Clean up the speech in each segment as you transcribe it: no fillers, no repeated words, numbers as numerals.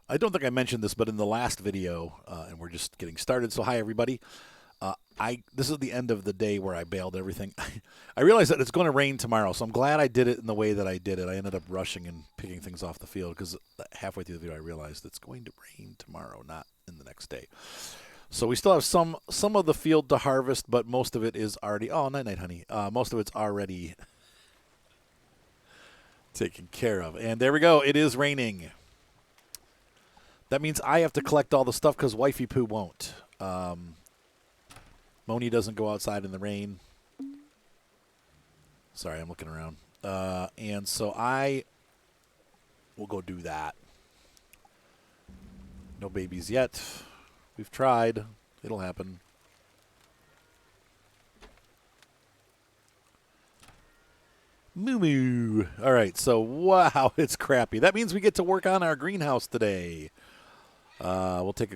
I don't think I mentioned this, but in the last video, and we're just getting started. So hi everybody. This is the end of the day where I bailed everything. I realized that it's going to rain tomorrow, so I'm glad I did it in the way that I did it. I ended up rushing and picking things off the field because halfway through the video I realized it's going to rain tomorrow, not in the next day. So we still have some of the field to harvest, but most of it is already. Oh, night night, honey. Most of it's already taken care of. And there we go. It is raining. That means I have to collect all the stuff because Wifey Poo won't. Moni doesn't go outside in the rain. Sorry, I'm looking around. And so I will go do that. No babies yet. We've tried. It'll happen. Moo moo. All right, so wow, it's crappy. That means we get to work on our greenhouse today. We'll take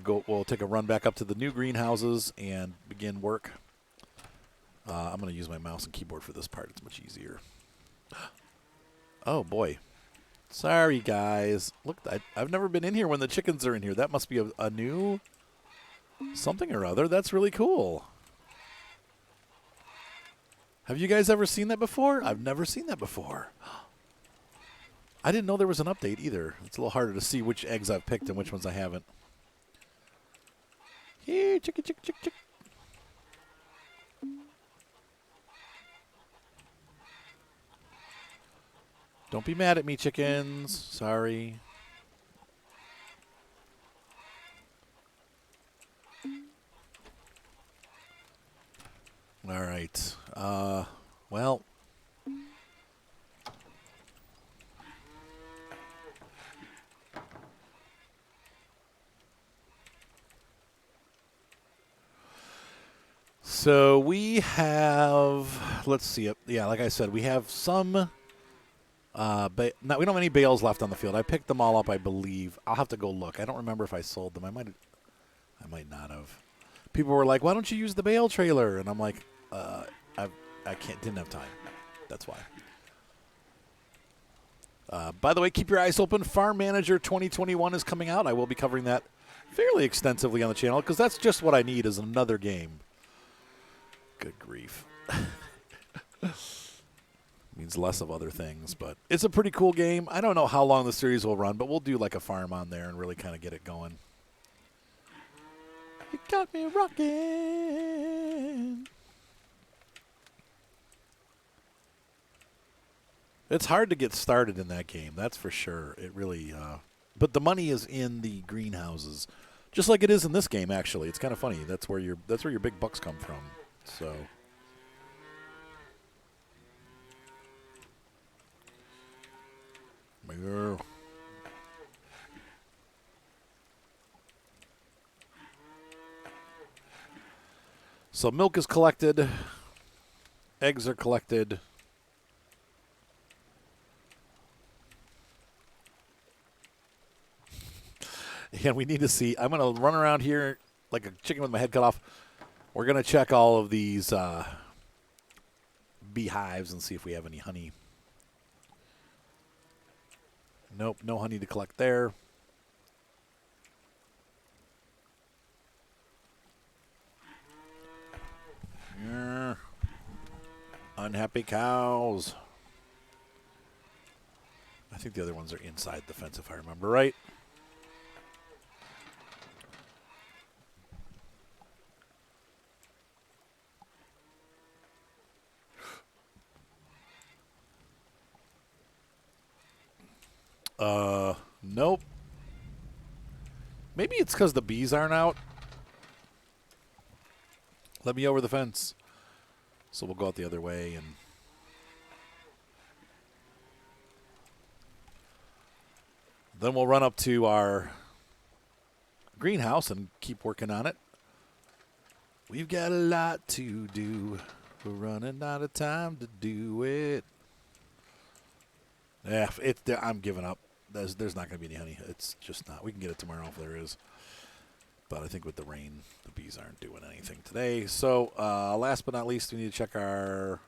a run back up to the new greenhouses and begin work. I'm going to use my mouse and keyboard for this part. It's much easier. Oh boy, sorry guys. Look, I've never been in here when the chickens are in here. That must be a new something or other. That's really cool. Have you guys ever seen that before? I've never seen that before. I didn't know there was an update either. It's a little harder to see which eggs I've picked and which ones I haven't. Here, chick, chick, chick, chick. Don't be mad at me, chickens. Sorry. All right. Well. So we have, let's see, yeah, like I said, we have some, we don't have any bales left on the field. I picked them all up, I believe. I'll have to go look. I don't remember if I sold them. I might not have. People were like, why don't you use the bale trailer? And I'm like, didn't have time. That's why. By the way, keep your eyes open. Farm Manager 2021 is coming out. I will be covering that fairly extensively on the channel because that's just what I need is another game. Good grief. Means less of other things, but it's a pretty cool game. I don't know how long the series will run, but we'll do like a farm on there and really kind of get it going. You got me rocking. It's hard to get started in that game, that's for sure. It really, but the money is in the greenhouses, just like it is in this game. Actually, it's kind of funny. That's where your big bucks come from. So. So milk is collected. Eggs are collected. And we need to see. I'm going to run around here like a chicken with my head cut off. We're going to check all of these beehives and see if we have any honey. Nope, no honey to collect there. Unhappy cows. I think the other ones are inside the fence if I remember right. Nope. Maybe it's because the bees aren't out. Let me over the fence. So we'll go out the other way and then we'll run up to our greenhouse and keep working on it. We've got a lot to do. We're running out of time to do it. Yeah, I'm giving up. There's not going to be any honey. It's just not. We can get it tomorrow if there is. But I think with the rain, the bees aren't doing anything today. So last but not least, we need to check our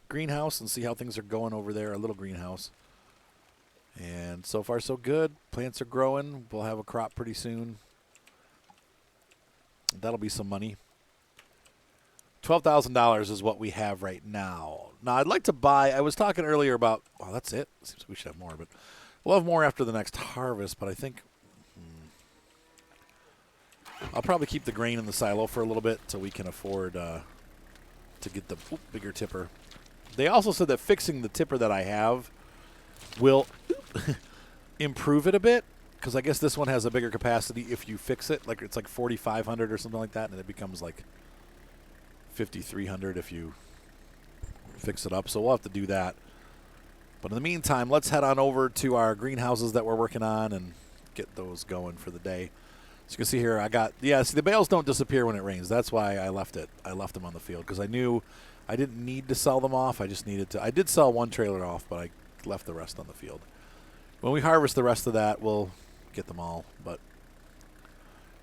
greenhouse and see how things are going over there, our little greenhouse. And so far, so good. Plants are growing. We'll have a crop pretty soon. That'll be some money. $12,000 is what we have right now. Now, I'd like to buy. I was talking earlier about, well, that's it. Seems we should have more, but we'll have more after the next harvest. But I think I'll probably keep the grain in the silo for a little bit so we can afford to get the bigger tipper. They also said that fixing the tipper that I have will improve it a bit, because I guess this one has a bigger capacity if you fix it. Like it's like 4,500 or something like that, and it becomes like 5,300 if you fix it up. So we'll have to do that. But in the meantime, let's head on over to our greenhouses that we're working on and get those going for the day. As you can see here, I got, see, the bales don't disappear when it rains. That's why I left it. I left them on the field because I knew I didn't need to sell them off. I just needed to. I did sell one trailer off, but I left the rest on the field. When we harvest the rest of that, we'll get them all. But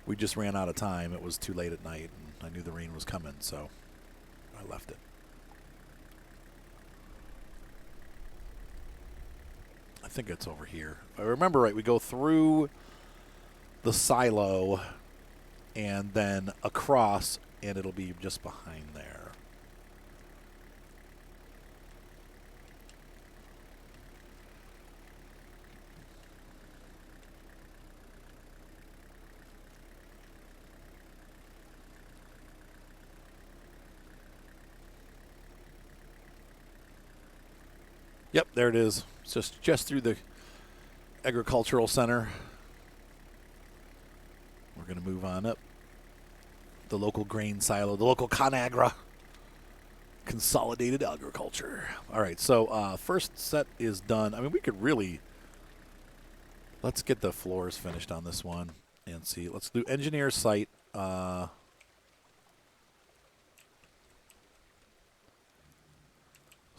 we just ran out of time. It was too late at night, and I knew the rain was coming, so I left it. I think it's over here. If I remember right, we go through the silo and then across, and it'll be just behind there. Yep, there it is. It's just through the agricultural center. We're going to move on up. The local grain silo, the local ConAgra. Consolidated agriculture. All right, so first set is done. I mean, we could really, let's get the floors finished on this one and see. Let's do engineer site.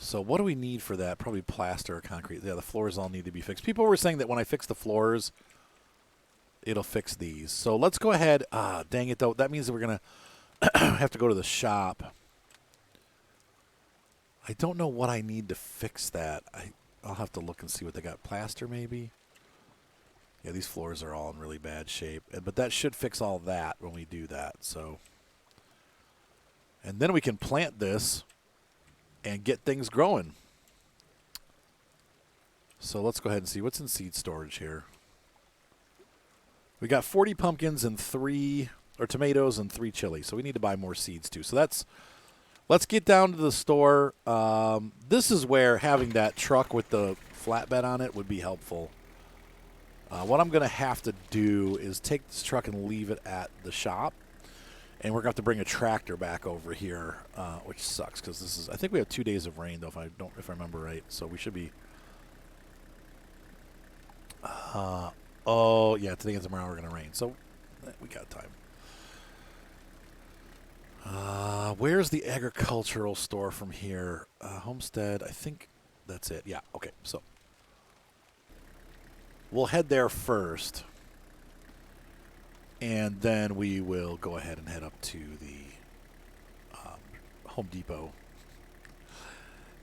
So what do we need for that? Probably plaster or concrete. Yeah, the floors all need to be fixed. People were saying that when I fix the floors, it'll fix these. So let's go ahead. Dang it, though. That means that we're going to have to go to the shop. I don't know what I need to fix that. I'll have to look and see what they got. Plaster, maybe? Yeah, these floors are all in really bad shape. But that should fix all that when we do that. So, and then we can plant this and get things growing. So let's go ahead and see what's in seed storage here. We got 40 pumpkins and 3 tomatoes and 3 chili. So we need to buy more seeds too. So let's get down to the store. This is where having that truck with the flatbed on it would be helpful. What I'm going to have to do is take this truck and leave it at the shop. And we're going to have to bring a tractor back over here, which sucks because this is. I think we have 2 days of rain though, if I remember right. So we should be. Oh yeah, today and tomorrow we're going to rain, so we got time. Where's the agricultural store from here? Homestead. I think that's it. Yeah. Okay. So we'll head there first. And then we will go ahead and head up to the Home Depot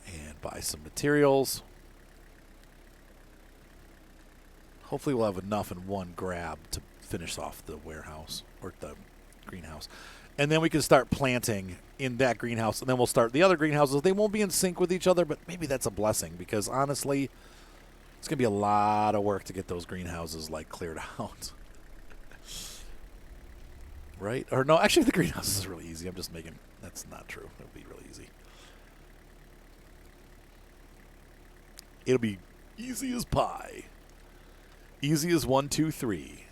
and buy some materials. Hopefully we'll have enough in one grab to finish off the warehouse or the greenhouse. And then we can start planting in that greenhouse. And then we'll start the other greenhouses. They won't be in sync with each other, but maybe that's a blessing because honestly, it's going to be a lot of work to get those greenhouses like cleared out. Right? Or no, actually the greenhouse is really easy. I'm just making, that's not true. It'll be really easy. It'll be easy as pie. Easy as 1, 2, 3.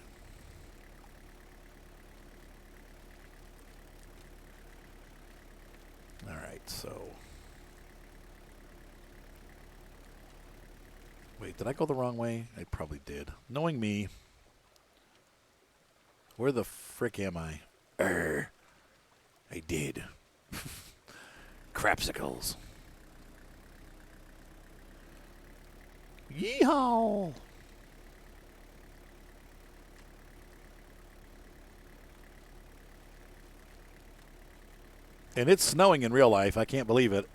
All right, so. Wait, did I go the wrong way? I probably did. Knowing me. Where the frick am I? I did. Crapsicles. Yeehaw! And it's snowing in real life. I can't believe it.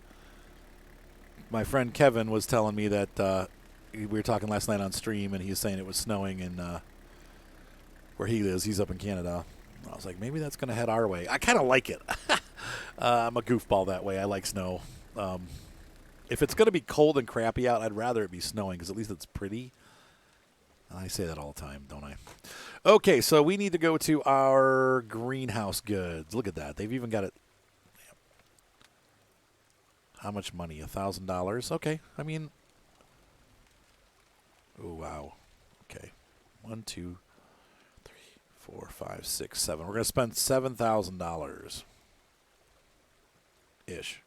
My friend Kevin was telling me that we were talking last night on stream, and he was saying it was snowing in where he is. He's up in Canada. I was like, maybe that's going to head our way. I kind of like it. I'm a goofball that way. I like snow. If it's going to be cold and crappy out, I'd rather it be snowing because at least it's pretty. I say that all the time, don't I? Okay, so we need to go to our greenhouse goods. Look at that. They've even got it. How much money? $1,000. Okay. I mean, oh, wow. Okay. 1, 2, 3, 4, 5, 6, 7. We're going to spend $7,000 ish,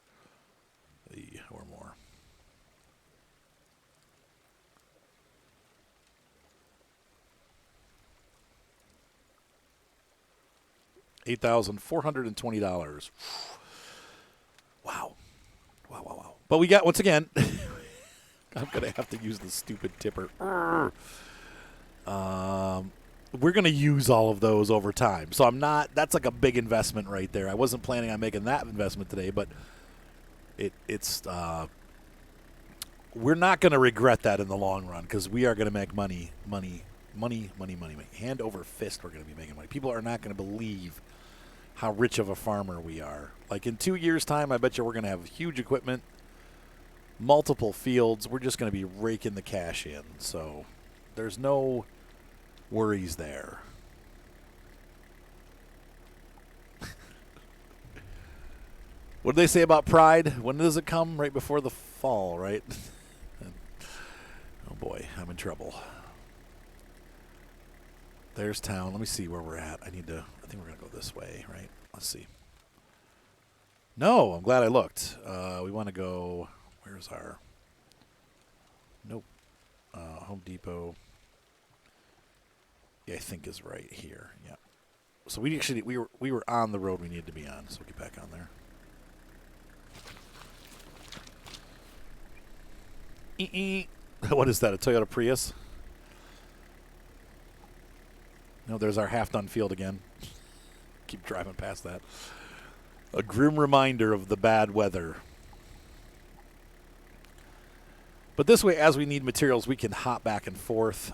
or more. $8,420. Wow. Wow. But we got, once again, I'm going to have to use the stupid tipper. We're going to use all of those over time. So I'm not, that's like a big investment right there. I wasn't planning on making that investment today, but it's we're not going to regret that in the long run because we are going to make money. Hand over fist, we're going to be making money. People are not going to believe how rich of a farmer we are. Like in 2 years' time, I bet you we're going to have huge equipment, multiple fields. We're just going to be raking the cash in. So there's no worries there. What do they say about pride? When does it come? Right before the fall, right? Oh boy, I'm in trouble. There's town. Let me see where we're at. I think we're going to go this way, right? Let's see. No, I'm glad I looked. We want to go, where's our, nope. Home Depot. Yeah, I think is right here. Yeah. So we were on the road we needed to be on, so we'll get back on there. What is that, a Toyota Prius? No, there's our half-done field again. Keep driving past that. A grim reminder of the bad weather. But this way, as we need materials, we can hop back and forth.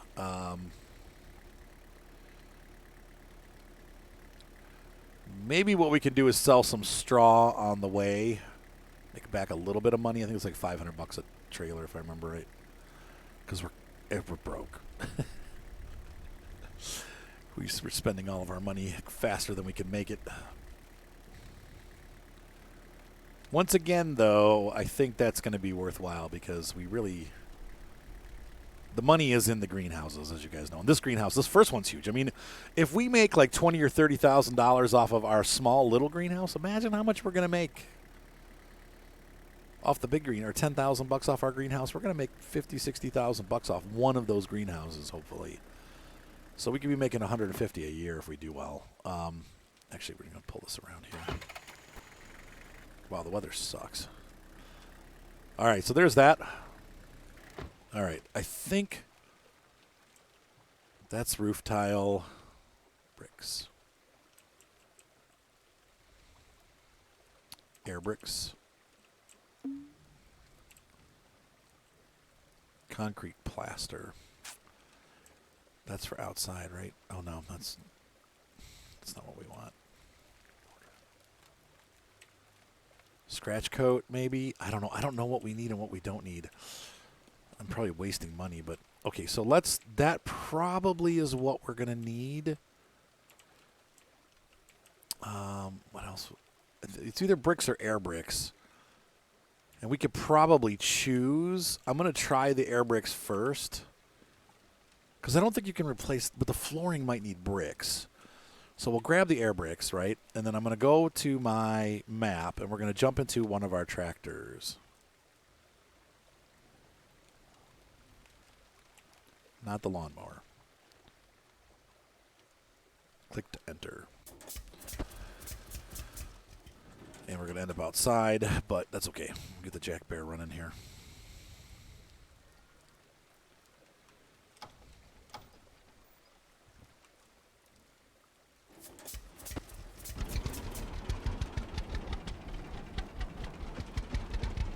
Maybe what we can do is sell some straw on the way. Make back a little bit of money. I think it's like $500 a trailer, if I remember right. Because we're broke. We're spending all of our money faster than we can make it. Once again, though, I think that's going to be worthwhile because the money is in the greenhouses, as you guys know. And this greenhouse, this first one's huge. I mean, if we make like $20,000 or $30,000 off of our small little greenhouse, imagine how much we're going to make off the big green, or $10,000 off our greenhouse. We're going to make $50,000, $60,000 off one of those greenhouses, hopefully. So we could be making $150 a year if we do well. Actually, we're going to pull this around here. Wow, the weather sucks. All right, so there's that. All right, I think that's roof tile, bricks, air bricks, concrete plaster. That's for outside, right? Oh no, that's not what we want. Scratch coat, maybe. I don't know. I don't know what we need and what we don't need. I'm probably wasting money, but okay. So that probably is what we're gonna need. What else? It's either bricks or air bricks, and we could probably choose. I'm gonna try the air bricks first. Because I don't think you can replace, but the flooring might need bricks. So we'll grab the air bricks, right? And then I'm going to go to my map, and we're going to jump into one of our tractors. Not the lawnmower. Click to enter. And we're going to end up outside, but that's okay. We'll get the Jack Bear running here.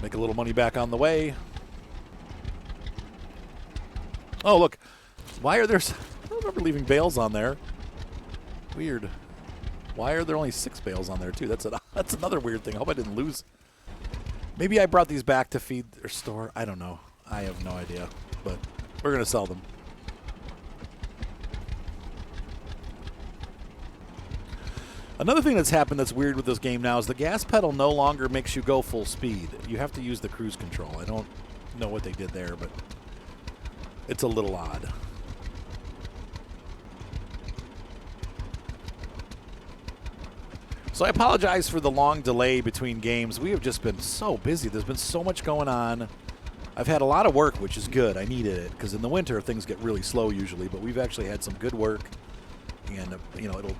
Make a little money back on the way. Oh, look. Why are there... I don't remember leaving bales on there. Weird. Why are there only 6 bales on there, too? That's another weird thing. I hope I didn't lose. Maybe I brought these back to feed their store. I don't know. I have no idea. But we're going to sell them. Another thing that's happened that's weird with this game now is the gas pedal no longer makes you go full speed. You have to use the cruise control. I don't know what they did there, but it's a little odd. So I apologize for the long delay between games. We have just been so busy. There's been so much going on. I've had a lot of work, which is good. I needed it because in the winter things get really slow usually, but we've actually had some good work, and you know, it'll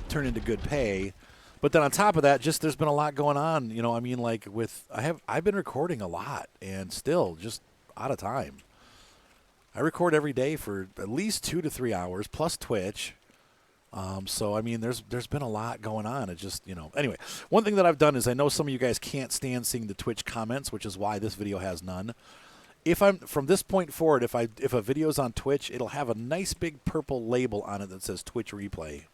turn into good pay. But then on top of that, just there's been a lot going on. You know, I mean, like I've been recording a lot and still just out of time. I record every day for at least 2 to 3 hours plus Twitch. So, I mean, there's been a lot going on. It just, you know. Anyway, one thing that I've done is I know some of you guys can't stand seeing the Twitch comments, which is why this video has none. From this point forward, if a video's on Twitch, it'll have a nice big purple label on it that says Twitch replay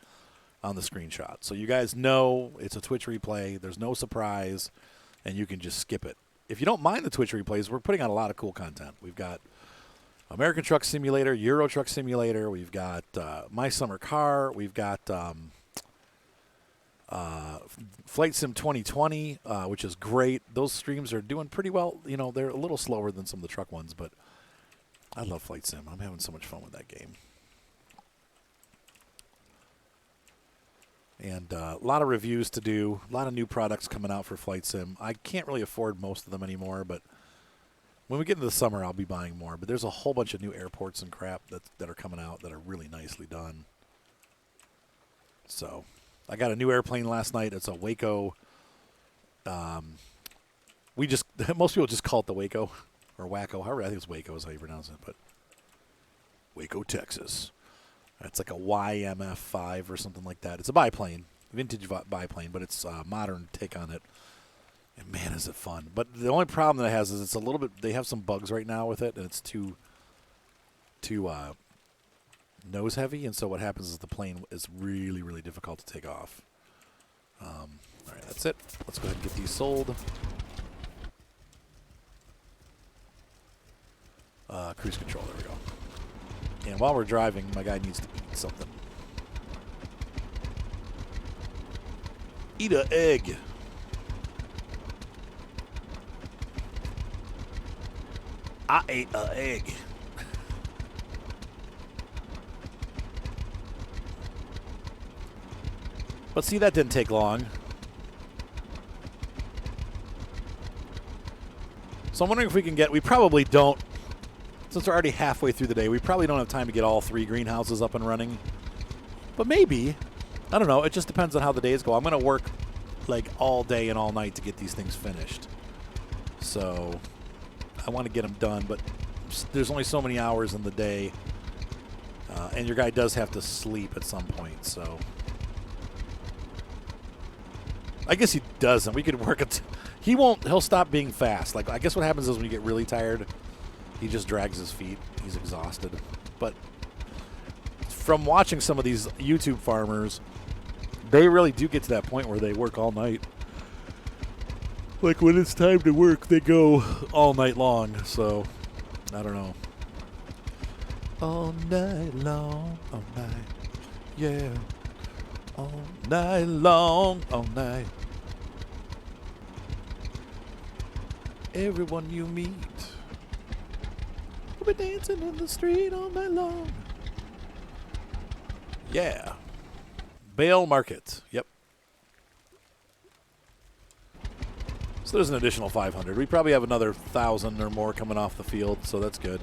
on the screenshot. So you guys know it's a Twitch replay. There's no surprise, and you can just skip it. If you don't mind the Twitch replays, we're putting on a lot of cool content. We've got American Truck Simulator, Euro Truck Simulator. We've got My Summer Car. We've got Flight Sim 2020, which is great. Those streams are doing pretty well. You know, they're a little slower than some of the truck ones, but I love Flight Sim. I'm having so much fun with that game. And a lot of reviews to do, a lot of new products coming out for Flight Sim. I can't really afford most of them anymore, but when we get into the summer, I'll be buying more. But there's a whole bunch of new airports and crap that are coming out that are really nicely done. So I got a new airplane last night. It's a Waco. Most people just call it the Waco or Waco. However, I think it's Waco is how you pronounce it. But Waco, Texas. It's like a YMF-5 or something like that. It's a biplane, vintage biplane, but it's a modern take on it. And man, is it fun. But the only problem that it has is it's a little bit, they have some bugs right now with it, and it's too nose heavy. And so what happens is the plane is really, really difficult to take off. All right, that's it. Let's go ahead and get these sold. Cruise control, there we go. And while we're driving, my guy needs to eat something. Eat an egg. I ate an egg. But see, that didn't take long. So I'm wondering if we can we probably don't, since we're already halfway through the day, we probably don't have time to get all 3 greenhouses up and running. But maybe. I don't know. It just depends on how the days go. I'm going to work like all day and all night to get these things finished. So I want to get them done, but there's only so many hours in the day, and your guy does have to sleep at some point, so I guess he doesn't. We could work it. He'll stop being fast. Like, I guess what happens is when you get really tired, he just drags his feet. He's exhausted. But from watching some of these YouTube farmers, they really do get to that point where they work all night. Like, when it's time to work, they go all night long. So, I don't know. All night long, all night. Yeah. All night long, all night. Everyone you meet will be dancing in the street all night long. Yeah. Bale Market. Yep. So there's an additional 500. We probably have another 1,000 or more coming off the field, so that's good.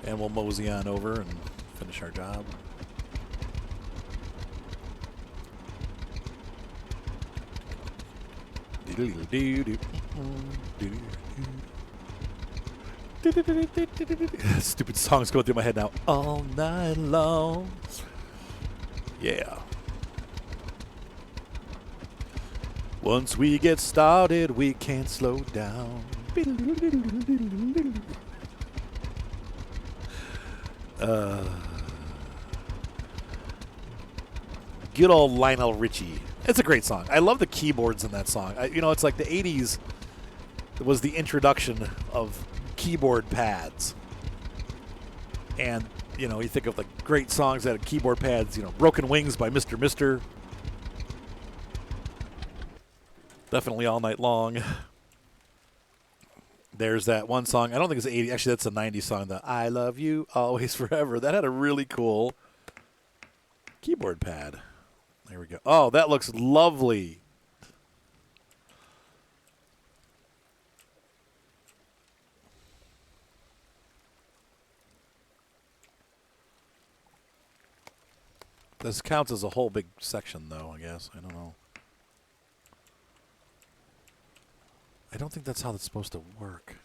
And we'll mosey on over and finish our job. Stupid songs going through my head now. All night long. Yeah. Once we get started, we can't slow down. Good old Lionel Richie. It's a great song. I love the keyboards in that song. You know, it's like the 80s was the introduction of keyboard pads. And, you know, you think of like great songs that had keyboard pads, you know, Broken Wings by Mr. Mister. Definitely All Night Long. There's that one song. I don't think it's 80. Actually, that's a 90s song. The I Love You Always Forever. That had a really cool keyboard pad. There we go. Oh, that looks lovely. This counts as a whole big section, though, I guess. I don't know. I don't think that's how it's supposed to work.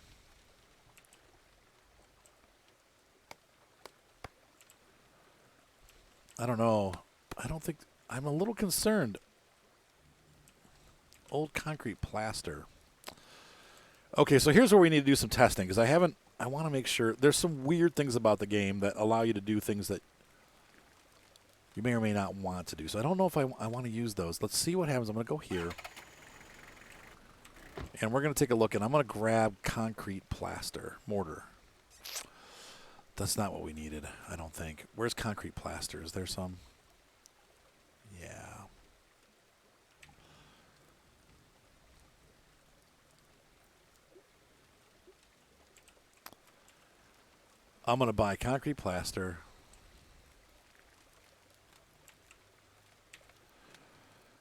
I don't know. I don't think... I'm a little concerned. Old concrete plaster. Okay, so here's where we need to do some testing, because I want to make sure... There's some weird things about the game that allow you to do things that you may or may not want to do. So I don't know if I want to use those. Let's see what happens. I'm going to go here. And we're going to take a look, and I'm going to grab concrete plaster, mortar. That's not what we needed, I don't think. Where's concrete plaster? Is there some? Yeah. I'm going to buy concrete plaster.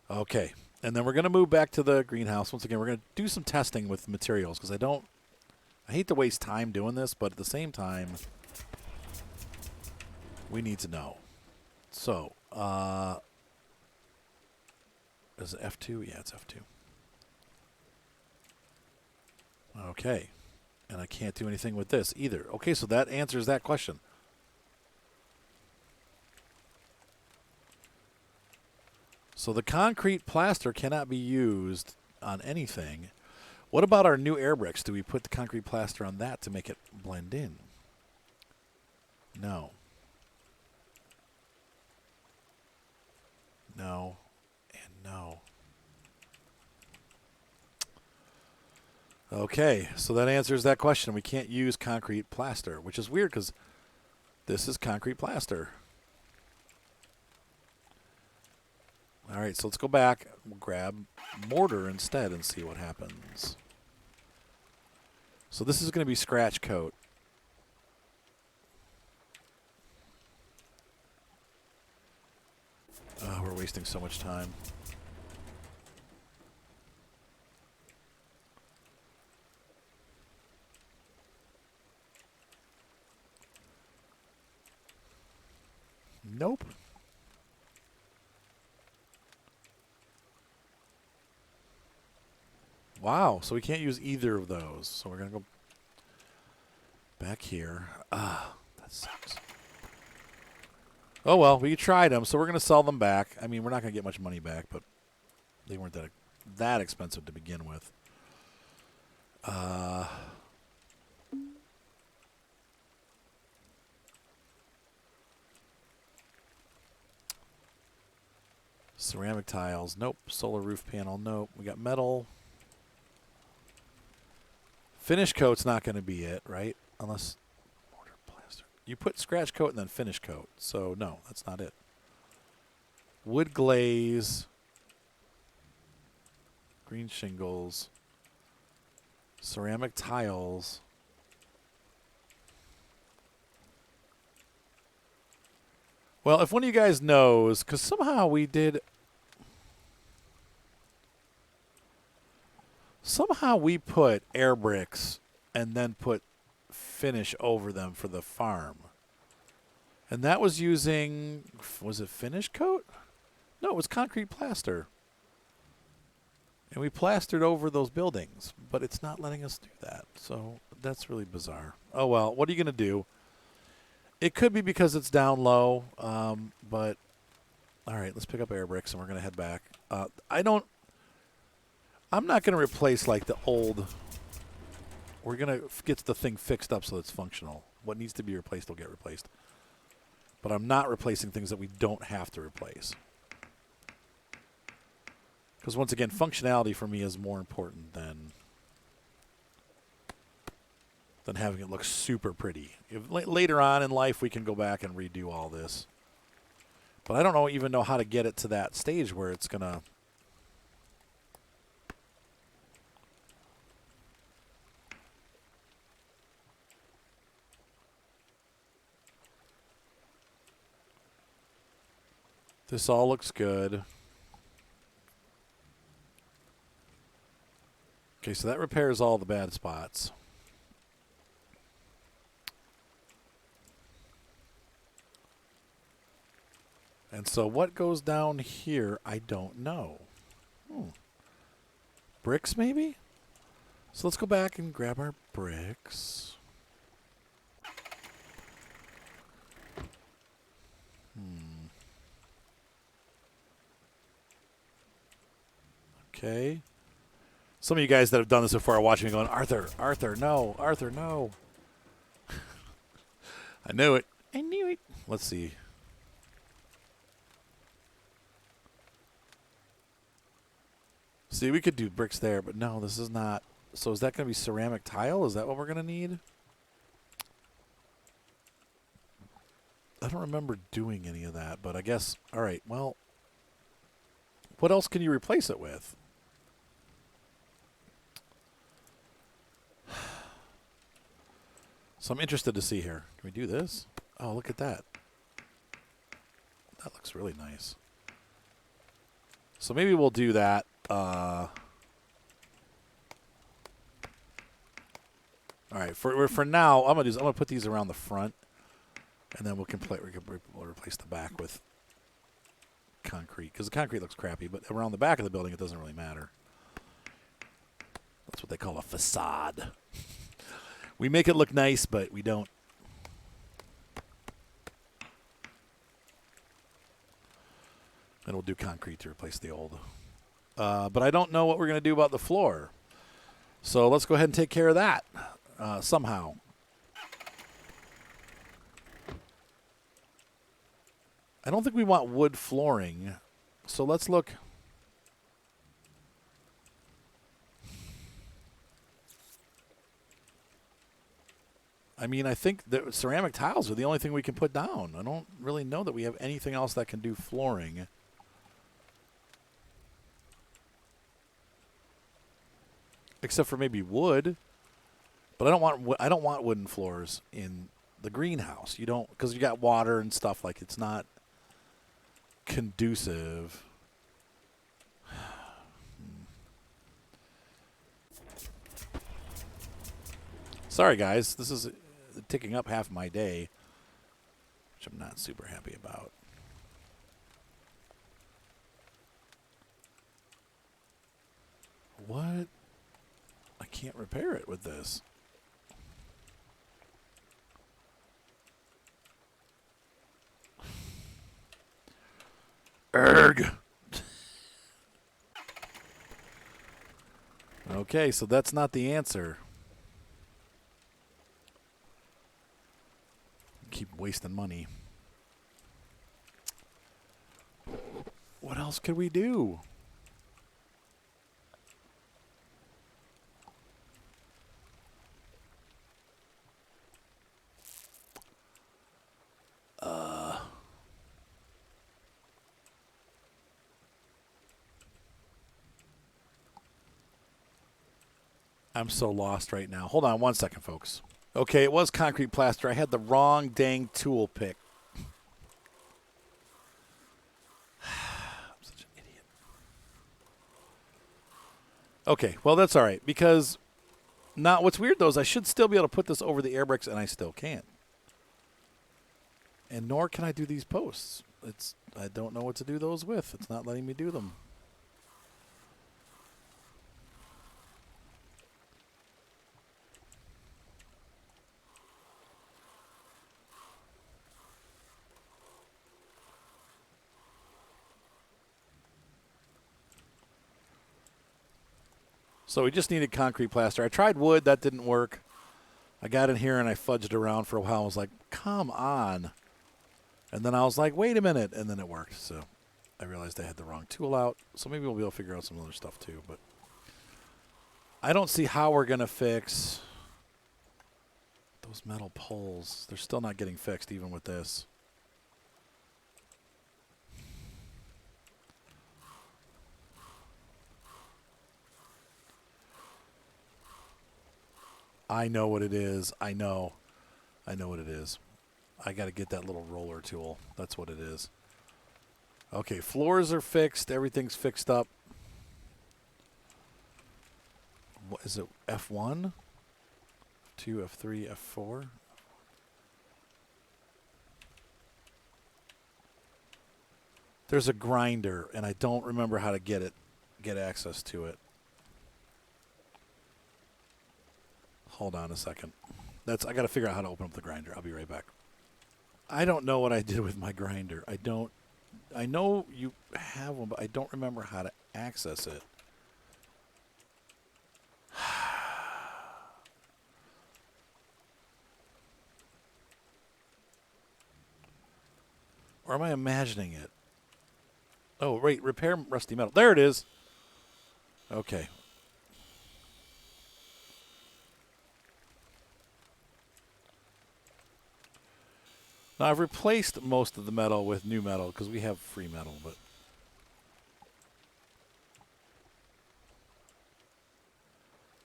Okay. And then we're going to move back to the greenhouse. Once again, we're going to do some testing with materials because I hate to waste time doing this, but at the same time, we need to know. So, is it F2? Yeah, it's F2. Okay. And I can't do anything with this either. Okay, so that answers that question. So the concrete plaster cannot be used on anything. What about our new air bricks? Do we put the concrete plaster on that to make it blend in? No. No. And no. Okay, so that answers that question. We can't use concrete plaster, which is weird because this is concrete plaster. All right, so let's go back. We'll grab mortar instead and see what happens. So this is going to be scratch coat. Oh, we're wasting so much time. Nope. Wow, so we can't use either of those. So we're going to go back here. Ah, that sucks. Oh, well, we tried them, so we're going to sell them back. I mean, we're not going to get much money back, but they weren't that expensive to begin with. Ceramic tiles, nope. Solar roof panel, nope. We got metal. Finish coat's not going to be it, right? Unless mortar plaster. You put scratch coat and then finish coat. So, no, that's not it. Wood glaze. Green shingles. Ceramic tiles. Well, if one of you guys knows, because somehow we did... Somehow we put air bricks and then put finish over them for the farm. And that was using, was it finish coat? No, it was concrete plaster. And we plastered over those buildings, but it's not letting us do that. So that's really bizarre. Oh, well, what are you going to do? It could be because it's down low, but all right, let's pick up air bricks and we're going to head back. I'm not going to replace like the old We're going to get the thing fixed up so it's functional. What needs to be replaced will get replaced. But I'm not replacing things that we don't have to replace. Because once again, functionality for me is more important than having it look super pretty. If later on in life, we can go back and redo all this. But I don't even know how to get it to that stage where it's going to... This all looks good. Okay, so that repairs all the bad spots. And so what goes down here, I don't know. Bricks, maybe? So let's go back and grab our bricks. Okay. Some of you guys that have done this before are watching me going, Arthur, no. Arthur, no. I knew it. I knew it. Let's see. See, we could do bricks there, but no, this is not. So is that going to be ceramic tile? Is that what we're going to need? I don't remember doing any of that, but I guess, all right, well, what else can you replace it with? So I'm interested to see here. Can we do this? Oh, look at that. That looks really nice. So maybe we'll do that. All right, for now, I'm gonna put these around the front, and then we'll replace the back with concrete because the concrete looks crappy. But around the back of the building, it doesn't really matter. That's what they call a facade. We make it look nice, but we don't. And we'll do concrete to replace the old. But I don't know what we're going to do about the floor. So let's go ahead and take care of that somehow. I don't think we want wood flooring. So let's look. I mean, I think that ceramic tiles are the only thing we can put down. I don't really know that we have anything else that can do flooring. Except for maybe wood. But I don't want wooden floors in the greenhouse. You don't, because you got water and stuff, like it's not conducive. Sorry guys, this is taking up half my day, which I'm not super happy about. What? I can't repair it with this. Erg. Okay, so that's not the answer. Keep wasting money. What else could we do? I'm so lost right now. Hold on one second, folks. Okay, it was concrete plaster. I had the wrong dang tool pick. I'm such an idiot. Okay, well, that's all right. Because now what's weird, though, is I should still be able to put this over the air bricks, and I still can't. And nor can I do these posts. I don't know what to do those with. It's not letting me do them. So we just needed concrete plaster. I tried wood. That didn't work. I got in here and I fudged around for a while. I was like, come on. And then I was like, wait a minute. And then it worked. So I realized I had the wrong tool out. So maybe we'll be able to figure out some other stuff too. But I don't see how we're going to fix those metal poles. They're still not getting fixed even with this. I know what it is. I know what it is. I got to get that little roller tool. That's what it is. Okay, floors are fixed. Everything's fixed up. What is it? F1? F2, F3, F4? There's a grinder, and I don't remember how to get access to it. Hold on a second. I got to figure out how to open up the grinder. I'll be right back. I don't know what I did with my grinder. I know you have one, but I don't remember how to access it. Or am I imagining it? Oh, wait, repair rusty metal. There it is. Okay. Now, I've replaced most of the metal with new metal because we have free metal, but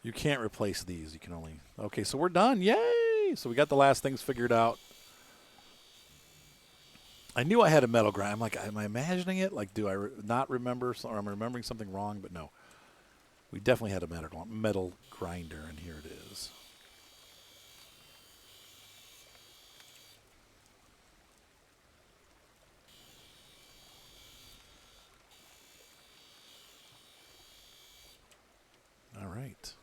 you can't replace these. You can only... Okay, so we're done. Yay! So we got the last things figured out. I knew I had a metal grinder. I'm like, am I imagining it? Like, do I not remember, or am I remembering something wrong? But no. We definitely had a metal grinder, and here it is. All right.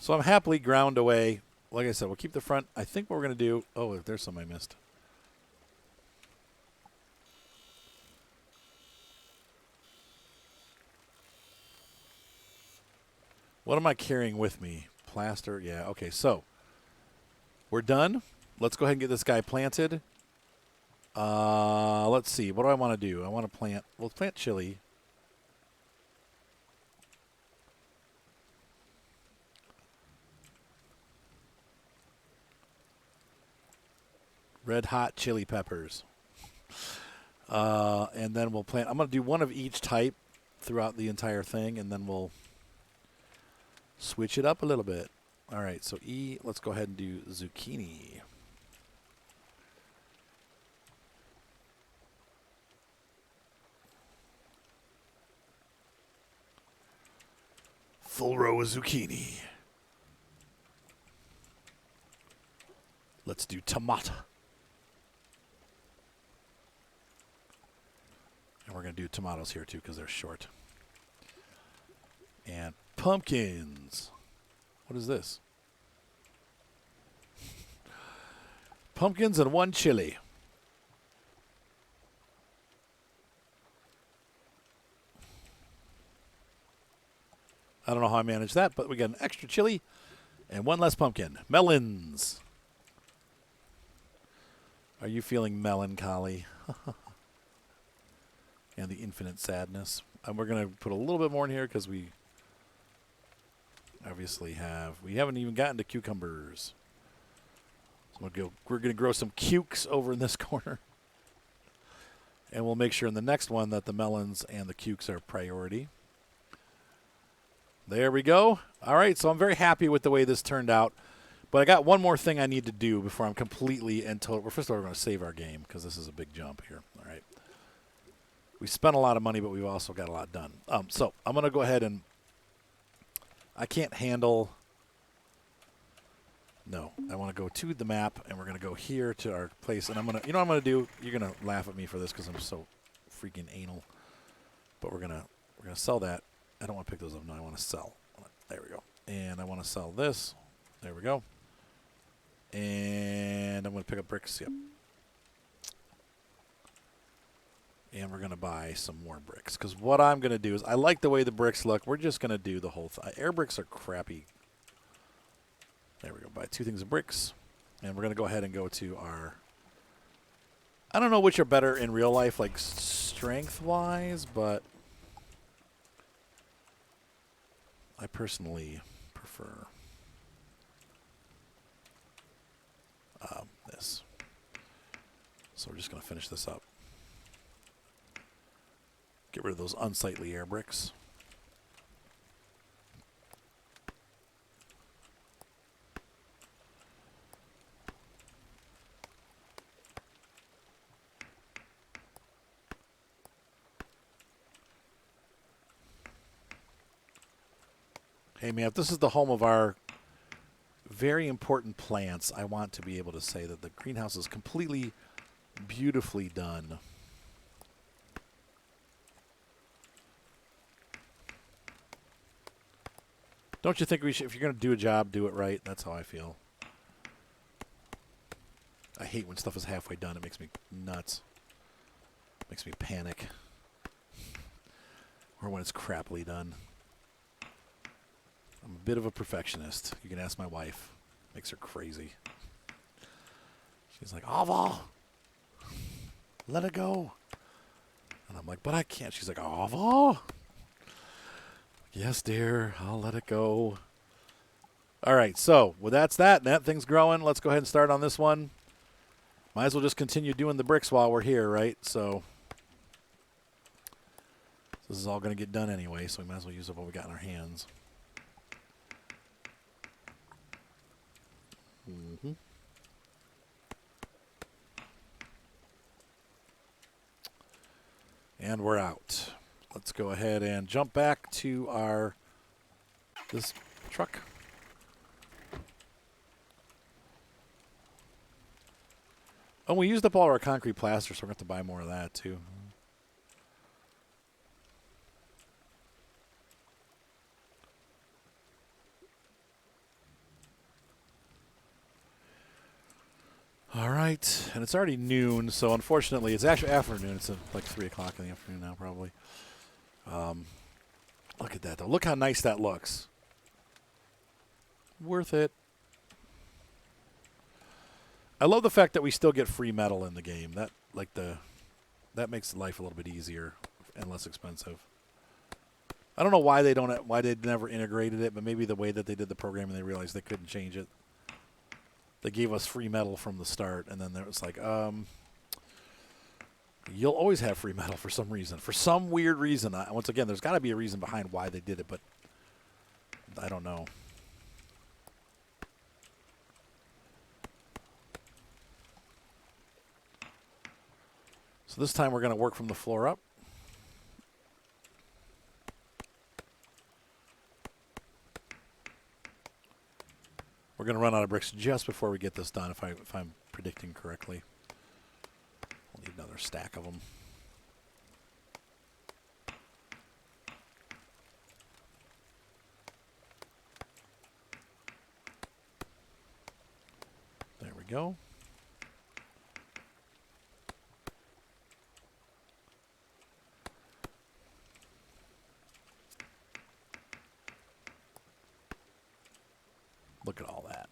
So I'm happily ground away. Like I said, we'll keep the front. I think what we're going to do... Oh, there's some I missed. What am I carrying with me? Plaster? Yeah, okay. So we're done. Let's go ahead and get this guy planted. Let's see. What do I want to do? I want to plant... We'll plant chili. Red hot chili peppers. And then we'll plant... I'm going to do one of each type throughout the entire thing, and then we'll switch it up a little bit. All right, so let's go ahead and do zucchini. Full row of zucchini. Let's do tomato. And we're going to do tomatoes here, too, because they're short. And pumpkins. What is this? Pumpkins and one chili. I don't know how I managed that, but we got an extra chili and one less pumpkin. Melons. Are you feeling melancholy? And the infinite sadness. And we're going to put a little bit more in here because we obviously we haven't even gotten to cucumbers. So we're going to grow some cukes over in this corner. And we'll make sure in the next one that the melons and the cukes are priority. There we go. All right, so I'm very happy with the way this turned out. But I got one more thing I need to do before I'm completely and total. Well, first of all, we're going to save our game because this is a big jump here. All right. We spent a lot of money, but we've also got a lot done. So I'm going to go ahead and... I can't handle... No, I want to go to the map, and we're going to go here to our place. And I'm going to... You know what I'm going to do? You're going to laugh at me for this because I'm so freaking anal. But we're going to sell that. I don't want to pick those up. No, I want to sell. There we go. And I want to sell this. There we go. And I'm going to pick up bricks. Yep. And we're going to buy some more bricks. Because what I'm going to do is, I like the way the bricks look. We're just going to do the whole thing. Air bricks are crappy. There we go. Buy 2 things of bricks. And we're going to go ahead and go to our... I don't know which are better in real life, like strength-wise, but I personally prefer this. So we're just going to finish this up. Get rid of those unsightly air bricks. Hey, man, if this is the home of our very important plants, I want to be able to say that the greenhouse is completely beautifully done. Don't you think we should, if you're going to do a job, do it right? That's how I feel. I hate when stuff is halfway done. It makes me nuts. Makes me panic. Or when it's crappily done. I'm a bit of a perfectionist. You can ask my wife. Makes her crazy. She's like, Ava, let it go. And I'm like, but I can't. She's like, Ava. Yes, dear. I'll let it go. All right. So, well, that's that. That thing's growing. Let's go ahead and start on this one. Might as well just continue doing the bricks while we're here, right? So, this is all going to get done anyway, so we might as well use up what we got in our hands. Mm-hmm. And we're out. Let's go ahead and jump back to this truck. Oh, we used up all our concrete plaster, so we're going to have to buy more of that too. All right, and it's already noon, so unfortunately, it's actually afternoon. It's like 3 o'clock in the afternoon now, probably. Look at that, though. Look how nice that looks. Worth it. I love the fact that we still get free metal in the game. That makes life a little bit easier and less expensive. I don't know why they never integrated it, but maybe the way that they did the program and they realized they couldn't change it. They gave us free metal from the start, and then there was like, you'll always have free metal for some reason. For some weird reason. Once again, there's got to be a reason behind why they did it, but I don't know. So this time we're going to work from the floor up. We're going to run out of bricks just before we get this done, if I'm predicting correctly. We'll need another stack of them. There we go. Look at all that.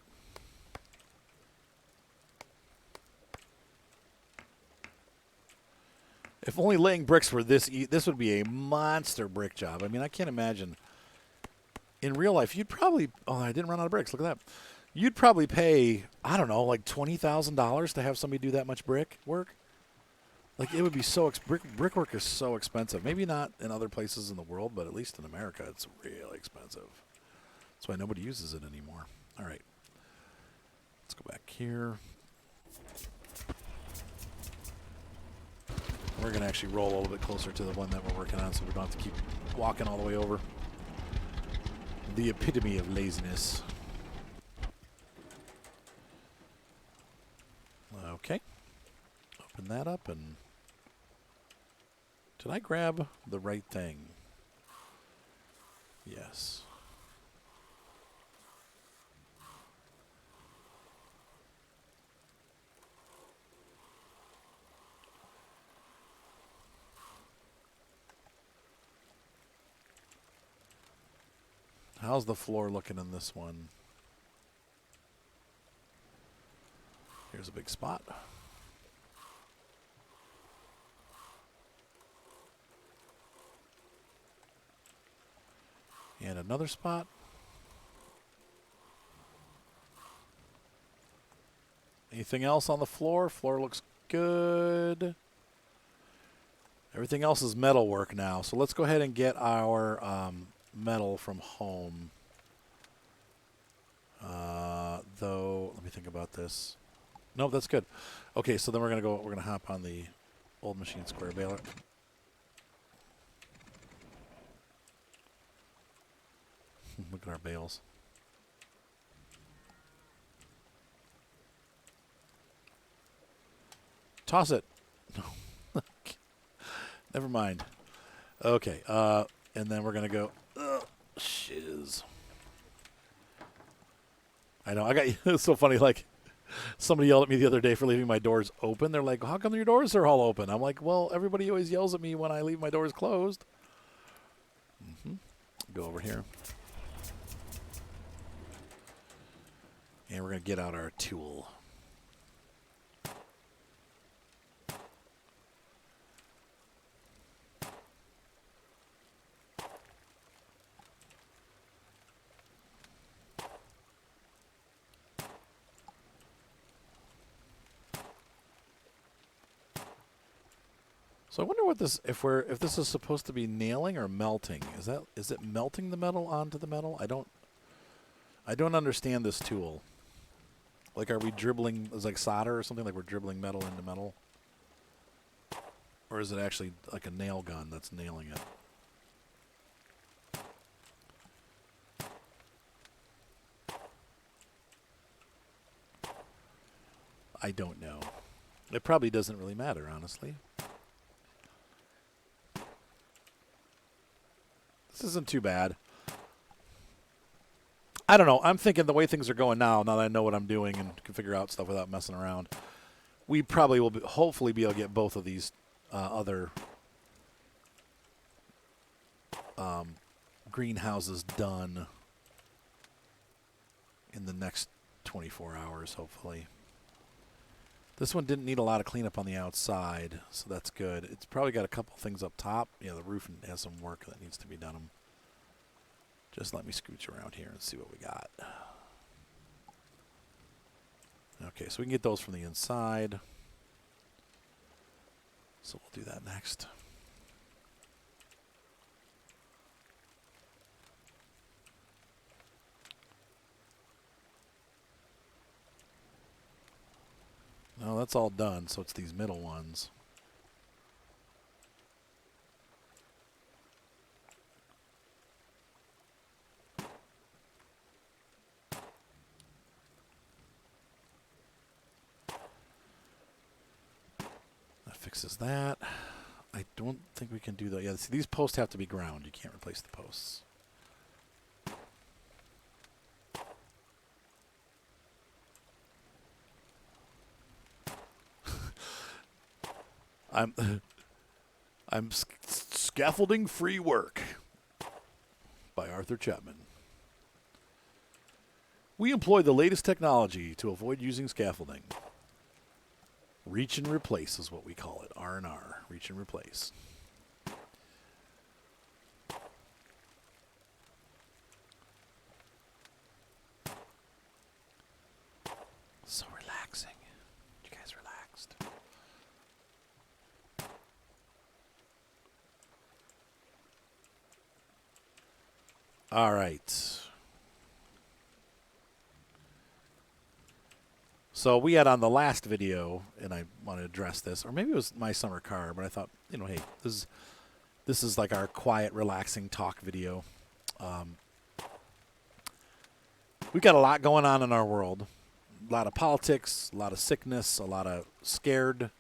If only laying bricks were this would be a monster brick job. I mean, I can't imagine. In real life, you'd probably... Oh, I didn't run out of bricks. Look at that. You'd probably pay, I don't know, like $20,000 to have somebody do that much brick work. Like, it would be so... Brickwork is so expensive. Maybe not in other places in the world, but at least in America, it's really expensive. That's why nobody uses it anymore. All right. Let's go back here. We're going to actually roll a little bit closer to the one that we're working on so we don't have to keep walking all the way over. The epitome of laziness. Okay. Open that up and... Did I grab the right thing? Yes. How's the floor looking in this one? Here's a big spot. And another spot. Anything else on the floor? Floor looks good. Everything else is metal work now. So let's go ahead and get our metal from home. Though, let me think about this. Nope, that's good. Okay, so then we're gonna hop on the old machine square baler. Look at our bales. Toss it. No. Never mind. Okay, and then we're going to go, shiz. I know, it's so funny, like, somebody yelled at me the other day for leaving my doors open. They're like, how come your doors are all open? I'm like, well, everybody always yells at me when I leave my doors closed. Go over here. And we're going to get out our tool. So I wonder what this if this is supposed to be nailing or melting. Is it melting the metal onto the metal? I don't understand this tool. Like, are we dribbling, is like solder or something, like we're dribbling metal into metal? Or is it actually like a nail gun that's nailing it? I don't know. It probably doesn't really matter, honestly. This isn't too bad. I don't know. I'm thinking the way things are going now that I know what I'm doing and can figure out stuff without messing around, we probably will hopefully be able to get both of these other greenhouses done in the next 24 hours, hopefully. This one didn't need a lot of cleanup on the outside, so that's good. It's probably got a couple things up top. Yeah, the roof has some work that needs to be done. Just let me scooch around here and see what we got. Okay, so we can get those from the inside. So we'll do that next. No, that's all done, so it's these middle ones. That fixes that. I don't think we can do that. Yeah, see, these posts have to be ground. You can't replace the posts. I'm Scaffolding Free Work by Arthur Chapman. We employ the latest technology to avoid using scaffolding. Reach and replace is what we call it. R&R. Reach and replace. So relaxing. You guys relaxed? All right. So we had on the last video, and I want to address this, or maybe it was my summer car, but I thought, you know, hey, this is like our quiet, relaxing talk video. We've got a lot going on in our world. A lot of politics, a lot of sickness, a lot of scared.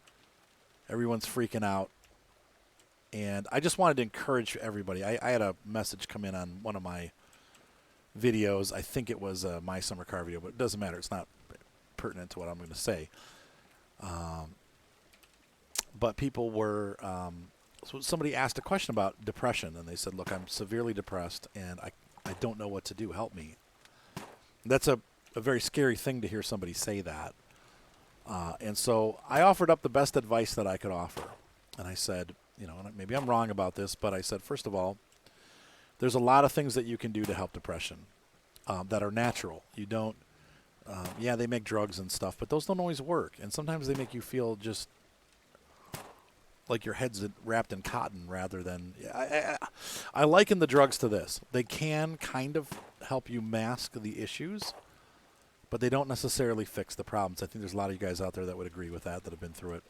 Everyone's freaking out. And I just wanted to encourage everybody. I had a message come in on one of my videos. I think it was a My Summer Car video, but it doesn't matter. It's not pertinent to what I'm going to say. But people were... so somebody asked a question about depression, and they said, look, I'm severely depressed, and I don't know what to do. Help me. That's a very scary thing to hear somebody say that. And so I offered up the best advice that I could offer. And I said, and maybe I'm wrong about this, but I said, first of all, there's a lot of things that you can do to help depression that are natural. You don't, they make drugs and stuff, but those don't always work. And sometimes they make you feel just like your head's wrapped in cotton rather than... I liken the drugs to this. They can kind of help you mask the issues, but they don't necessarily fix the problems. I think there's a lot of you guys out there that would agree with that have been through it.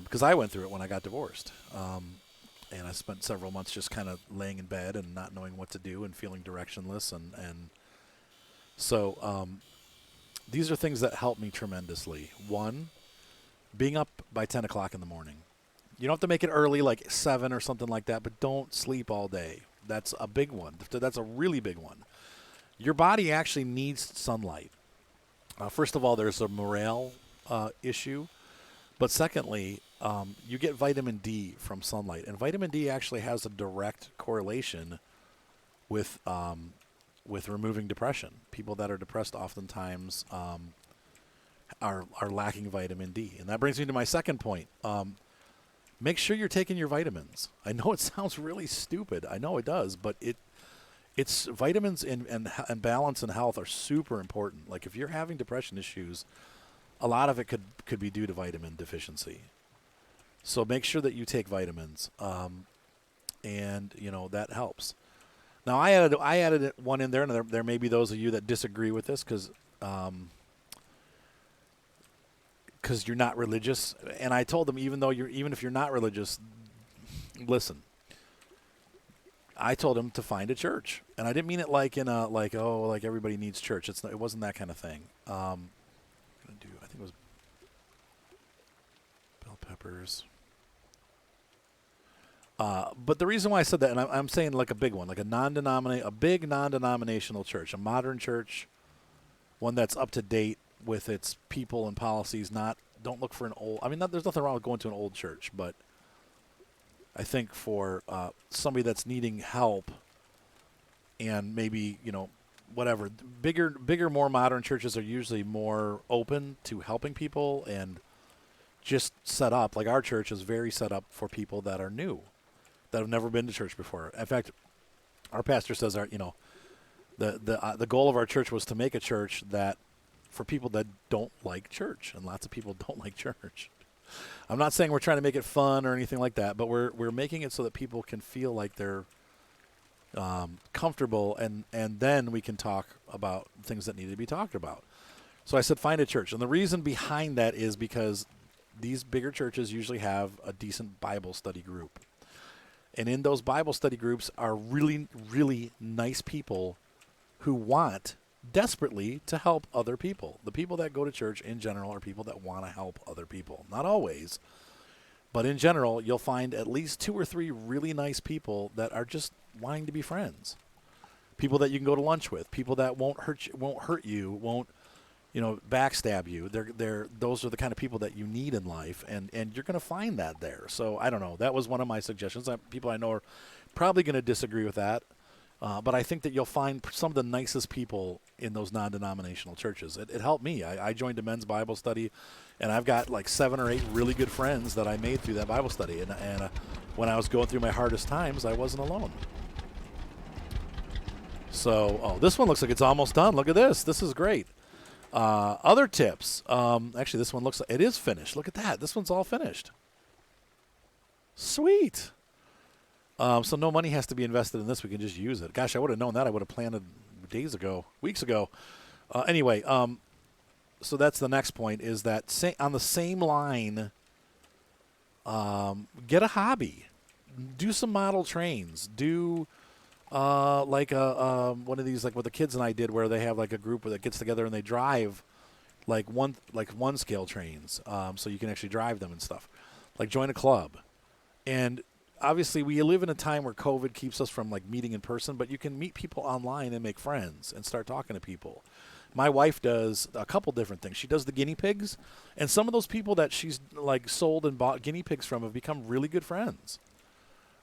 Because I went through it when I got divorced. And I spent several months just kind of laying in bed and not knowing what to do and feeling directionless. So these are things that help me tremendously. One, being up by 10 o'clock in the morning. You don't have to make it early, like 7 or something like that, but don't sleep all day. That's a big one. That's a really big one. Your body actually needs sunlight. First of all, there's a morale issue. But secondly, you get vitamin D from sunlight. And vitamin D actually has a direct correlation with removing depression. People that are depressed oftentimes are lacking vitamin D. And that brings me to my second point. Make sure you're taking your vitamins. I know it sounds really stupid. I know it does, but it's vitamins and balance and health are super important. Like if you're having depression issues, a lot of it could be due to vitamin deficiency. So make sure that you take vitamins, and that helps. Now I added one in there, and there may be those of you that disagree with this because you're not religious. And I told them even if you're not religious, listen. I told them to find a church, and I didn't mean it like in a like everybody needs church. It wasn't that kind of thing. I think it was bell peppers. But the reason why I said that, and I'm saying like a big one, like a big non-denominational church, a modern church, one that's up to date with its people and policies. Don't look for an old. I mean, there's nothing wrong with going to an old church, but I think for somebody that's needing help, and maybe whatever, bigger, more modern churches are usually more open to helping people and just set up. Like our church is very set up for people that are new, that have never been to church before. In fact, our pastor says the goal of our church was to make a church that for people that don't like church, and lots of people don't like church. I'm not saying we're trying to make it fun or anything like that, but we're making it so that people can feel like they're comfortable, and then we can talk about things that need to be talked about. So I said find a church. And the reason behind that is because these bigger churches usually have a decent Bible study group. And in those Bible study groups are really, really nice people who want desperately to help other people. The people that go to church in general are people that want to help other people. Not always, but in general, you'll find at least 2 or 3 really nice people that are just wanting to be friends. People that you can go to lunch with. People that won't hurt you, won't backstab you. Those are the kind of people that you need in life, and you're going to find that there. So I don't know. That was one of my suggestions. People I know are probably going to disagree with that, but I think that you'll find some of the nicest people in those non-denominational churches. It helped me. I joined a men's Bible study, and I've got like 7 or 8 really good friends that I made through that Bible study. And when I was going through my hardest times, I wasn't alone. So, this one looks like it's almost done. Look at this. This is great. Other tips. Actually, this one looks like it is finished. Look at that. This one's all finished. Sweet. So no money has to be invested in this. We can just use it. Gosh, I would have known that. I would have planned it weeks ago. Anyway, so that's the next point is that on the same line, get a hobby. Do some model trains. Do like one of these, like what the kids and I did, where they have like a group that gets together and they drive like one scale trains, so you can actually drive them and stuff. Like join a club. And obviously we live in a time where COVID keeps us from like meeting in person, but you can meet people online and make friends and start talking to people. My wife does a couple different things. She does the guinea pigs, and some of those people that she's like sold and bought guinea pigs from have become really good friends.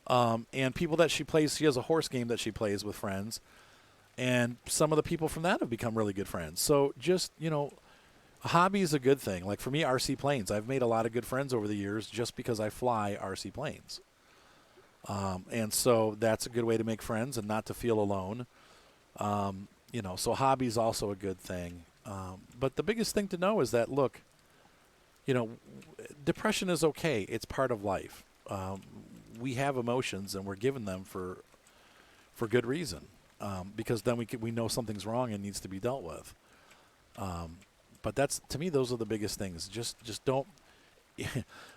And people that she has a horse game that she plays with friends. And some of the people from that have become really good friends. So just, a hobby is a good thing. Like for me, RC planes. I've made a lot of good friends over the years just because I fly RC planes. And so that's a good way to make friends and not to feel alone. So hobby is also a good thing. But the biggest thing to know is that, look, depression is okay. It's part of life. We have emotions, and we're given them for good reason, because then we know something's wrong and needs to be dealt with. But to me, those are the biggest things. Just don't.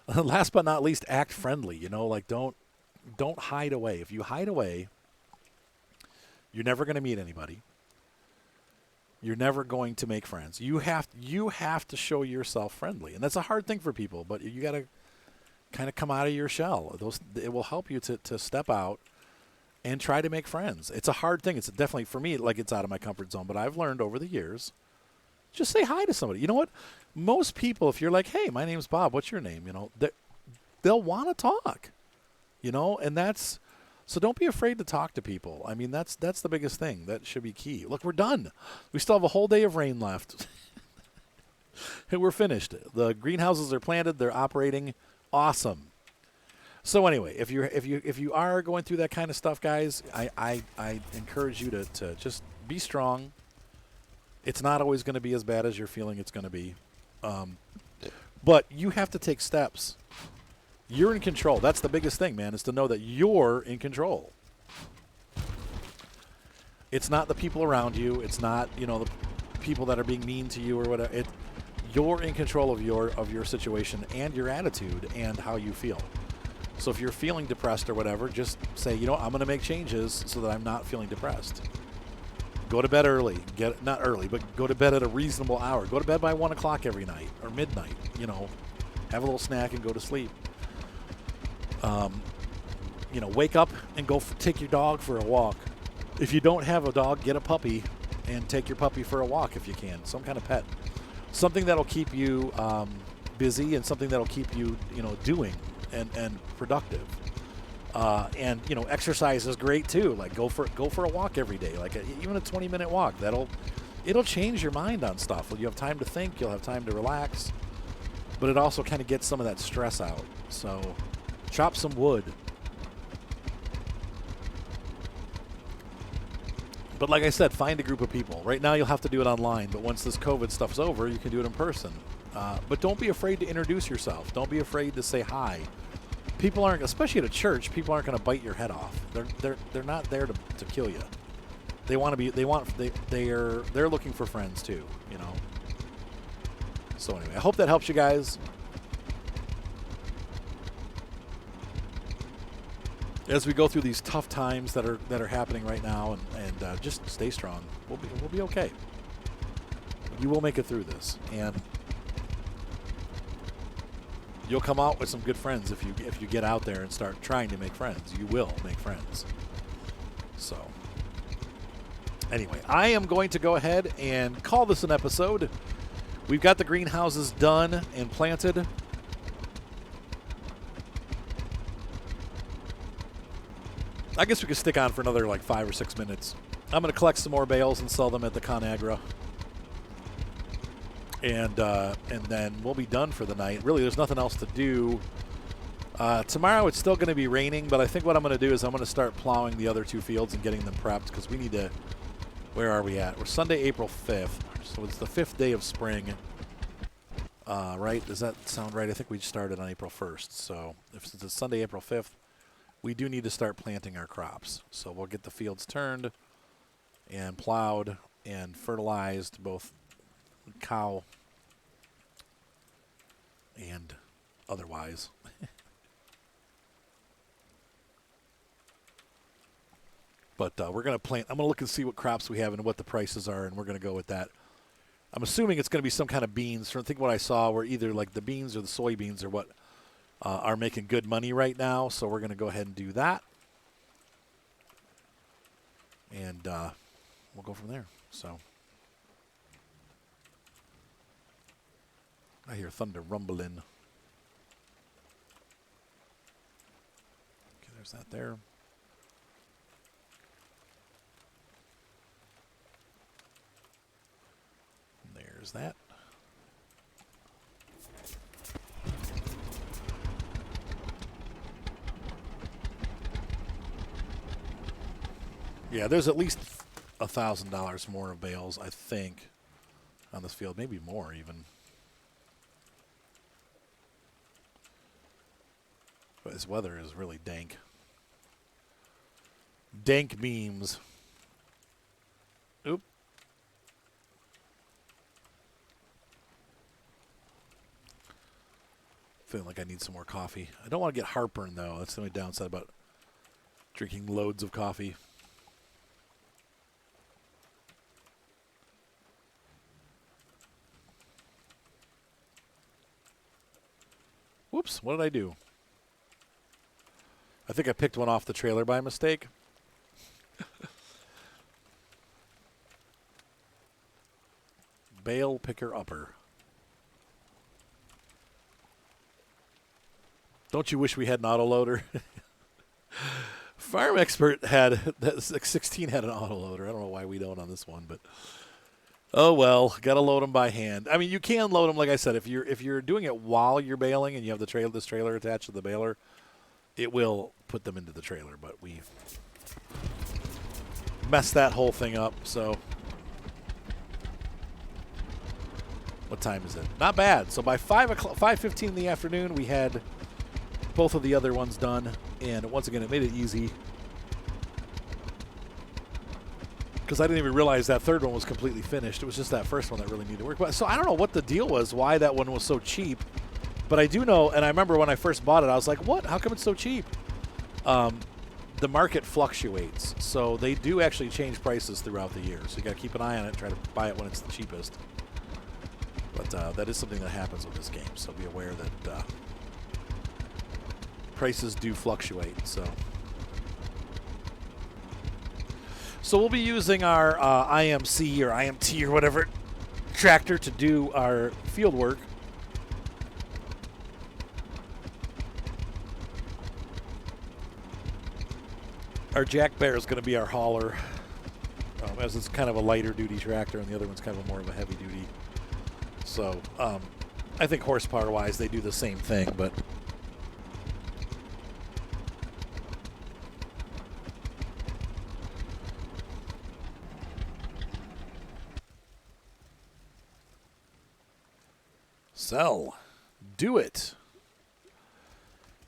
Last but not least, act friendly. Like don't hide away. If you hide away, you're never going to meet anybody. You're never going to make friends. You have to show yourself friendly, and that's a hard thing for people. But you got to kind of come out of your shell. It will help you to step out and try to make friends. It's a hard thing. It's definitely, for me, like, it's out of my comfort zone. But I've learned over the years, just say hi to somebody. You know what? Most people, if you're like, hey, my name's Bob, what's your name? They'll want to talk. And that's. So don't be afraid to talk to people. I mean, that's the biggest thing. That should be key. Look, we're done. We still have a whole day of rain left. And we're finished. The greenhouses are planted. They're operating. Awesome. So anyway, if you are going through that kind of stuff, guys, I encourage you to just be strong. It's not always going to be as bad as you're feeling it's going to be. But you have to take steps. You're in control. That's the biggest thing, man, is to know that you're in control. It's not the people around you. It's not, the people that are being mean to you or whatever. You're in control of your situation and your attitude and how you feel. So if you're feeling depressed or whatever, just say, I'm going to make changes so that I'm not feeling depressed. Go to bed early. Not early, but go to bed at a reasonable hour. Go to bed by 1 o'clock every night or midnight. Have a little snack and go to sleep. Wake up and go take your dog for a walk. If you don't have a dog, get a puppy and take your puppy for a walk if you can. Some kind of pet. Something that'll keep you busy and something that'll keep you, doing and productive. And exercise is great too. Like go for a walk every day. Like even a 20-minute walk. It'll change your mind on stuff. You have time to think. You'll have time to relax. But it also kind of gets some of that stress out. So chop some wood. But like I said, find a group of people. Right now you'll have to do it online, but once this COVID stuff's over, you can do it in person. But don't be afraid to introduce yourself. Don't be afraid to say hi. People aren't, especially at a church, people aren't going to bite your head off. They're not there to kill you. They're looking for friends too, So anyway, I hope that helps you guys. As we go through these tough times that are happening right now, and just stay strong. We'll be okay. You will make it through this, and you'll come out with some good friends if you get out there and start trying to make friends. You will make friends. So anyway, I am going to go ahead and call this an episode. We've got the greenhouses done and planted. I guess we could stick on for another like 5 or 6 minutes. I'm going to collect some more bales and sell them at the ConAgra. And then we'll be done for the night. Really, there's nothing else to do. Tomorrow it's still going to be raining, but I think what I'm going to do is I'm going to start plowing the other 2 fields and getting them prepped because we need to – where are we at? We're Sunday, April 5th. So it's the 5th day of spring, right? Does that sound right? I think we started on April 1st. So since it's Sunday, April 5th, we do need to start planting our crops. So we'll get the fields turned and plowed and fertilized, both cow and otherwise. But we're going to plant. I'm going to look and see what crops we have and what the prices are, and we're going to go with that. I'm assuming it's going to be some kind of beans. I think what I saw were either like the beans or the soybeans or what are making good money right now. So we're going to go ahead and do that. And we'll go from there. So I hear thunder rumbling. Okay, There's that there. There's that. Yeah, there's at least $1,000 more of bales, I think, on this field. Maybe more, even. But this weather is really dank. Dank memes. Oop. Feeling like I need some more coffee. I don't want to get heartburn, though. That's the only downside about drinking loads of coffee. Whoops, what did I do? I think I picked one off the trailer by mistake. Bale picker upper. Don't you wish we had an autoloader? Farm Expert had, that 16 had an autoloader. I don't know why we don't on this one, but oh well, got to load them by hand. I mean, you can load them, like I said, if you're doing it while you're baling and you have this trailer attached to the baler, it will put them into the trailer. But we messed that whole thing up. So what time is it? Not bad. So by 5:15 in the afternoon, we had both of the other ones done, and once again, it made it easy. Because I didn't even realize that third one was completely finished. It was just that first one that really needed work. So I don't know what the deal was, why that one was so cheap. But I do know, and I remember when I first bought it, I was like, what? How come it's so cheap? The market fluctuates. So they do actually change prices throughout the year. So you got to keep an eye on it and try to buy it when it's the cheapest. But that is something that happens with this game. So be aware that prices do fluctuate. So we'll be using our IMC or IMT or whatever tractor to do our field work. Our Jack Bear is going to be our hauler, as it's kind of a lighter duty tractor, and the other one's kind of more of a heavy duty. So I think horsepower wise they do the same thing, but sell. Do it.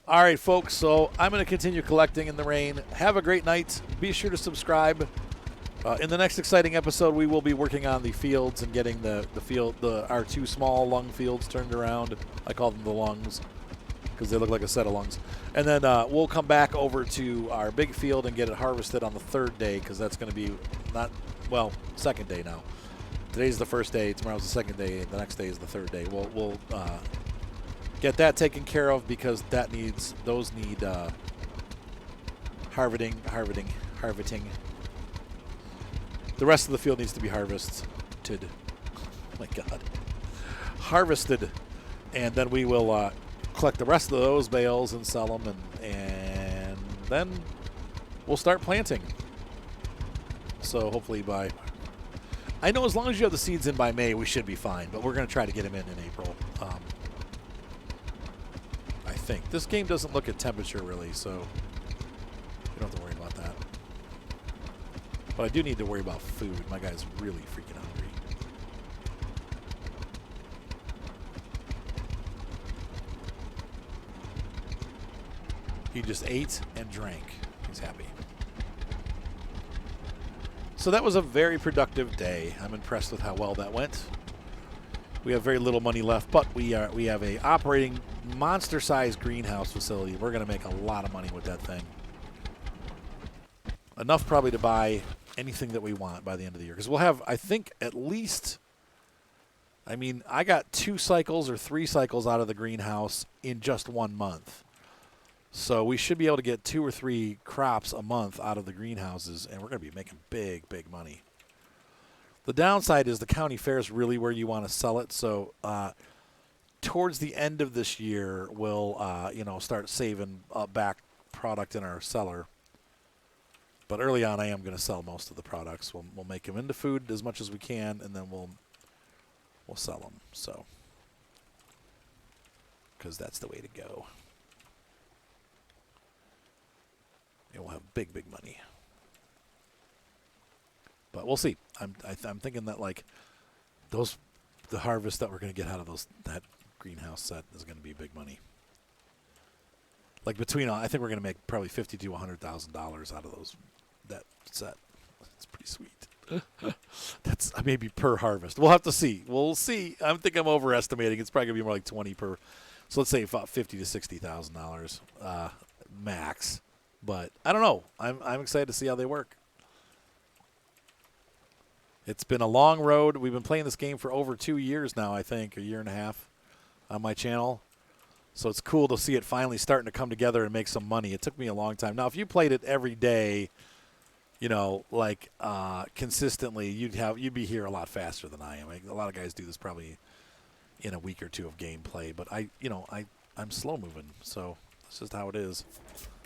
All right, folks, so I'm going to continue collecting in the rain. Have a great night. Be sure to subscribe. In the next exciting episode, we will be working on the fields and getting our two small lung fields turned around. I call them the lungs because they look like a set of lungs. And then we'll come back over to our big field and get it harvested on the third day because that's going to be second day now. Today's the first day. Tomorrow's the second day. The next day is the third day. We'll get that taken care of because those need harvesting. The rest of the field needs to be harvested. Oh my God. Harvested. And then we will collect the rest of those bales and sell them, and then we'll start planting. So hopefully I know as long as you have the seeds in by May, we should be fine, but we're going to try to get them in April. I think. This game doesn't look at temperature really, so you don't have to worry about that. But I do need to worry about food. My guy's really freaking hungry. He just ate and drank. He's happy. So that was a very productive day. I'm impressed with how well that went. We have very little money left, but we have a operating monster-sized greenhouse facility. We're going to make a lot of money with that thing. Enough probably to buy anything that we want by the end of the year. Because we'll have, I think, at least, I got 2 cycles or 3 cycles out of the greenhouse in just 1 month. So we should be able to get 2 or 3 crops a month out of the greenhouses, and we're going to be making big, big money. The downside is the county fair is really where you want to sell it. So towards the end of this year, we'll start saving back product in our cellar. But early on, I am going to sell most of the products. We'll make them into food as much as we can, and then we'll sell them. So, because that's the way to go. And we'll have big money. But we'll see. I'm thinking that like the harvest that we're going to get out of that greenhouse set is going to be big money. Like between, I think we're going to make probably $50,000 to $100,000 out of that set. That's pretty sweet. That's maybe per harvest. We'll have to see. We'll see. I think I'm overestimating. It's probably going to be more like 20 per. So let's say about $50,000 to $60,000 max. But I don't know. I'm excited to see how they work. It's been a long road. We've been playing this game for over 2 years now, I think, a year and a half on my channel. So it's cool to see it finally starting to come together and make some money. It took me a long time. Now, if you played it every day, you know, like consistently, you'd be here a lot faster than I am. A lot of guys do this probably in a week or two of gameplay, but I'm slow moving, so that's just how it is.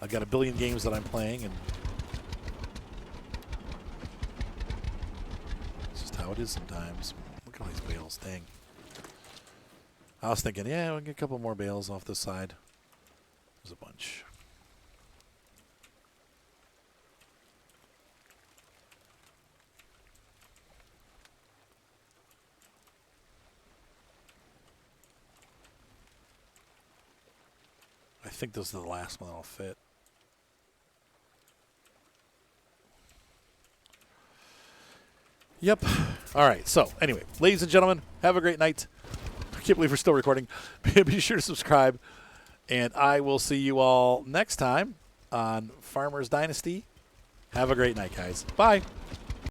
I've got a billion games that I'm playing, and it's just how it is sometimes. Look at all these bales, dang. I was thinking, yeah, we'll get a couple more bales off this side. There's a bunch. I think this is the last one that'll fit. Yep. All right. So anyway, ladies and gentlemen, have a great night. I can't believe we're still recording. Be sure to subscribe, and I will see you all next time on Farmers Dynasty. Have a great night, guys. Bye.